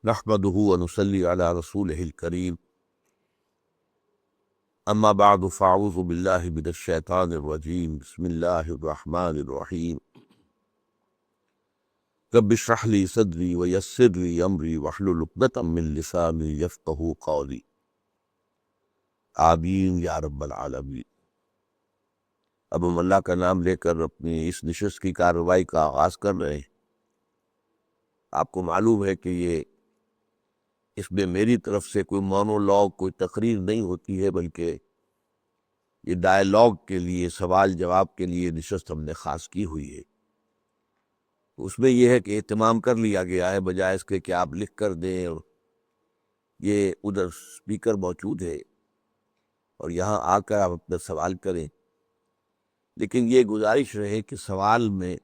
نحمده ونصلي على رسوله الكريم اما بعد فاعوذ بالله من الشيطان الرجيم بسم الله الرحمن الرحيم رب اشرح لي صدري ويسر لي امري واحلل عقدة من لساني يفقهوا قولي آمین یا رب العالمین۔ اب ہم اللہ کا نام لے کر اپنی اس نشست کی کارروائی کا آغاز کر رہے ہیں۔ آپ کو معلوم ہے کہ اس میں میری طرف سے کوئی مونولوگ، کوئی تقریر نہیں ہوتی ہے، بلکہ یہ ڈائیلاگ کے لیے، سوال جواب کے لیے نشست ہم نے خاص کی ہوئی ہے۔ اس میں یہ ہے کہ اہتمام کر لیا گیا ہے، بجائے اس کے کہ آپ لکھ کر دیں، اور یہ ادھر اسپیکر موجود ہے اور یہاں آ کر آپ اپنا سوال کریں، لیکن یہ گزارش رہے کہ سوال میں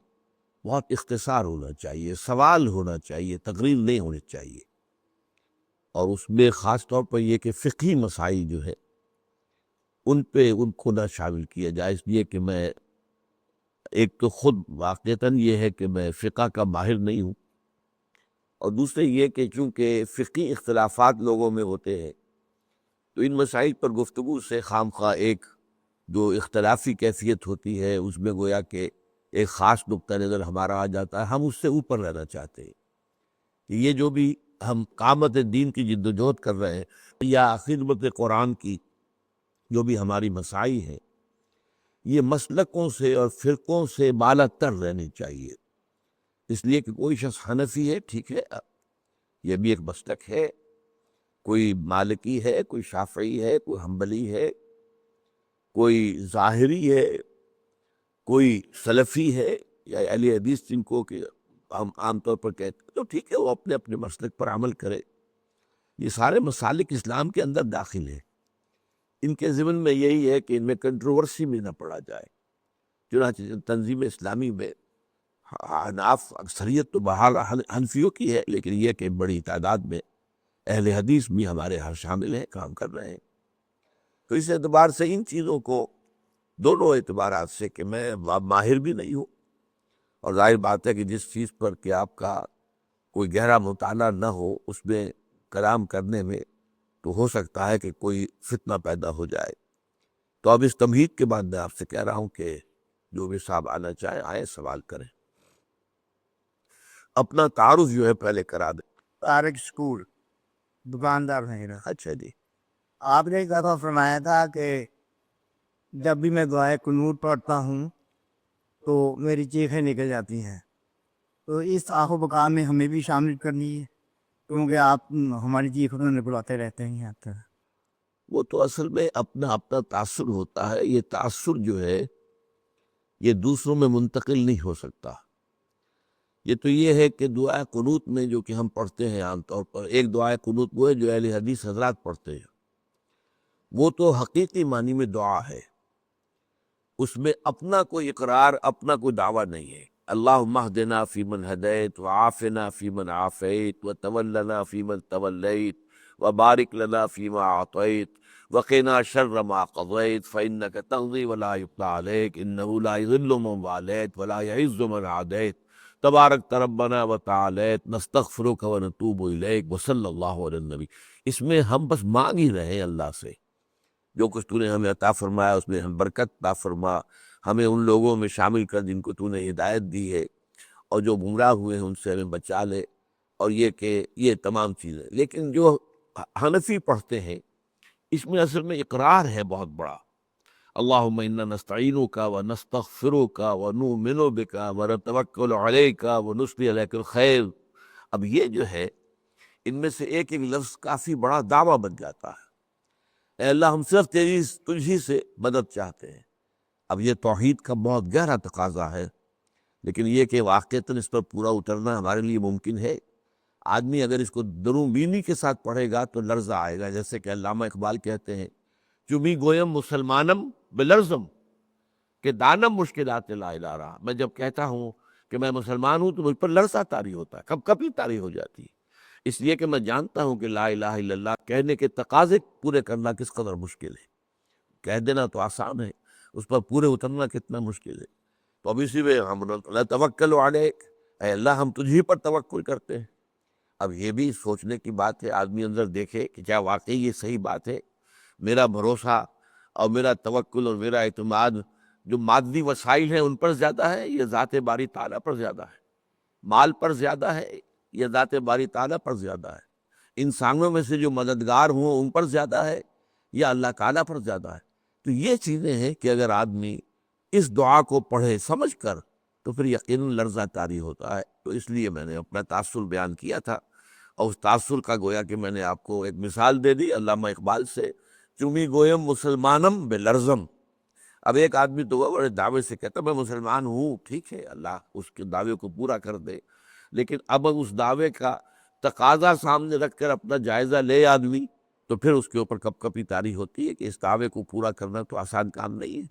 بہت اختصار ہونا چاہیے، سوال ہونا چاہیے، تقریر نہیں ہونی چاہیے، اور اس میں خاص طور پر یہ کہ فقہی مسائل جو ہے ان کو نہ شامل کیا جائے، اس لیے کہ میں ایک تو خود واقعتاً یہ ہے کہ میں فقہ کا ماہر نہیں ہوں، اور دوسرے یہ کہ چونکہ فقہی اختلافات لوگوں میں ہوتے ہیں تو ان مسائل پر گفتگو سے خام خواہ ایک جو اختلافی کیفیت ہوتی ہے اس میں گویا کہ ایک خاص نقطہ نظر ہمارا آ جاتا ہے۔ ہم اس سے اوپر رہنا چاہتے ہیں کہ یہ جو بھی ہم قامت دین کی جد و جہد کر رہے ہیں یا خدمت قرآن کی جو بھی ہماری مساعی ہیں، یہ مسلکوں سے اور فرقوں سے بالا تر رہنی چاہیے۔ اس لیے کہ کوئی شخص حنفی ہے، ٹھیک ہے، یہ بھی ایک مسلک ہے، کوئی مالکی ہے، کوئی شافعی ہے، کوئی حنبلی ہے، کوئی ظاہری ہے، کوئی سلفی ہے یا اہل حدیث جن کو کہ ہم عام طور پر کہتے ہیں، تو ٹھیک ہے، وہ اپنے اپنے مسلک پر عمل کرے۔ یہ سارے مسالک اسلام کے اندر داخل ہیں، ان کے ضمن میں یہی ہے کہ ان میں کنٹروورسی میں نہ پڑا جائے۔ چنانچہ تنظیم اسلامی میں احناف اکثریت تو بہرحال حنفیوں کی ہے، لیکن یہ کہ بڑی تعداد میں اہل حدیث بھی ہمارے ہر شامل ہیں، کام کر رہے ہیں۔ تو اس اعتبار سے ان چیزوں کو دونوں اعتبارات سے کہ میں ماہر بھی نہیں ہوں، اور ظاہر بات ہے کہ جس چیز پر کہ آپ کا کوئی گہرا مطالعہ نہ ہو اس میں کلام کرنے میں تو ہو سکتا ہے کہ کوئی فتنہ پیدا ہو جائے۔ تو اب اس تمہید کے بعد میں آپ سے کہہ رہا ہوں کہ جو بھی صاحب آنا چاہیں آئے، سوال کریں۔ اپنا تعارف جو ہے پہلے کرا دیں۔ طارق اسکول دکاندار نہیں رہا۔ اچھا جی۔ آپ نے ایک دفعہ فرمایا تھا کہ جب بھی میں دعائے قنوت پڑھتا ہوں تو میری چیخیں نکل جاتی ہیں، تو اس آہ و بکا میں ہمیں بھی شامل کرنی ہے، کیونکہ آپ ہماری چیخوں کو نکلواتے رہتے ہیں یہاں تک۔ وہ تو اصل میں اپنا اپنا تاثر ہوتا ہے، یہ تاثر جو ہے یہ دوسروں میں منتقل نہیں ہو سکتا۔ یہ تو یہ ہے کہ دعائے قنوت میں جو کہ ہم پڑھتے ہیں عام طور پر، ایک دعائے قنوت وہ ہے جو اہل حدیث حضرات پڑھتے ہیں، وہ تو حقیقی معنی میں دعا ہے، اس میں اپنا کوئی اقرار، اپنا کوئی دعویٰ نہیں ہے۔ اللہم اہدنا فیمن ہدیت وعافنا فیمن عافیت وتولنا فیمن تولیت وبارک لنا فیما اعطیت وقنا شر ما قضیت فانک تقضی ولا یقضی علیک انہ لا یضل من والیت ولا یعز من عادیت تبارک ربنا وتعالیت نستغفرک ونتوب الیک وصلی اللہ علی النبی۔ اس میں ہم بس مانگ ہی رہے ہیں اللہ سے، جو کچھ تو نے ہمیں عطا فرمایا اس میں ہم برکت عطا فرما، ہمیں ان لوگوں میں شامل کر جن کو تو نے ہدایت دی ہے، اور جو گمراہ ہوئے ہیں ان سے ہمیں بچا لے، اور یہ کہ یہ تمام چیزیں۔ لیکن جو حنفی پڑھتے ہیں اس میں اصل میں اقرار ہے بہت بڑا۔ اللہم انا نستعینک ونستغفرک ونؤمن بک ونتوکل علیک ونثنی علیک الخیر۔ اب یہ جو ہے ان میں سے ایک ایک لفظ کافی بڑا دعویٰ بن جاتا ہے۔ اے اللہ ہم صرف تجھی سے مدد چاہتے ہیں۔ اب یہ توحید کا بہت گہرا تقاضا ہے، لیکن یہ کہ واقعتاً اس پر پورا اترنا ہمارے لیے ممکن ہے۔ آدمی اگر اس کو دروں بینی کے ساتھ پڑھے گا تو لرزہ آئے گا، جیسے کہ علامہ اقبال کہتے ہیں چمی گویم مسلمانم بلرزم کہ دانم مشکلات لا الہ رہا۔ میں جب کہتا ہوں کہ میں مسلمان ہوں تو مجھ پر لرزہ طاری ہوتا ہے، کب کبھی طاری ہو جاتی ہے، اس لیے کہ میں جانتا ہوں کہ لا الہ الا اللہ کہنے کے تقاضے پورے کرنا کس قدر مشکل ہے۔ کہہ دینا تو آسان ہے، اس پر پورے اترنا کتنا مشکل ہے۔ تو اب اسی میں ہم توکل علیک، اے اللہ ہم تجھی پر توکل کرتے ہیں، اب یہ بھی سوچنے کی بات ہے، آدمی اندر دیکھے کہ کیا واقعی یہ صحیح بات ہے. میرا بھروسہ اور میرا توکل اور میرا اعتماد جو مادی وسائل ہیں ان پر زیادہ ہے، یہ ذات باری تعالیٰ پر زیادہ ہے؟ مال پر زیادہ ہے یا ذات باری تعالیٰ پر زیادہ ہے؟ انسانوں میں سے جو مددگار ہوں ان پر زیادہ ہے یا اللہ تعالیٰ پر زیادہ ہے؟ تو یہ چیزیں ہیں کہ اگر آدمی اس دعا کو پڑھے سمجھ کر تو پھر یقیناً لرزہ طاری ہوتا ہے. تو اس لیے میں نے اپنا تاثر بیان کیا تھا، اور اس تاثر کا گویا کہ میں نے آپ کو ایک مثال دے دی علامہ اقبال سے، چمی گویم مسلمانم بے لرزم. اب ایک آدمی تو وہ بڑے دعوے سے کہتا میں مسلمان ہوں، ٹھیک ہے، اللہ اس کے دعوے کو پورا کر دے، لیکن اب اس دعوے کا تقاضا سامنے رکھ کر اپنا جائزہ لے آدمی تو پھر اس کے اوپر کپ کپی طاری ہوتی ہے کہ اس دعوے کو پورا کرنا تو آسان کام نہیں ہے.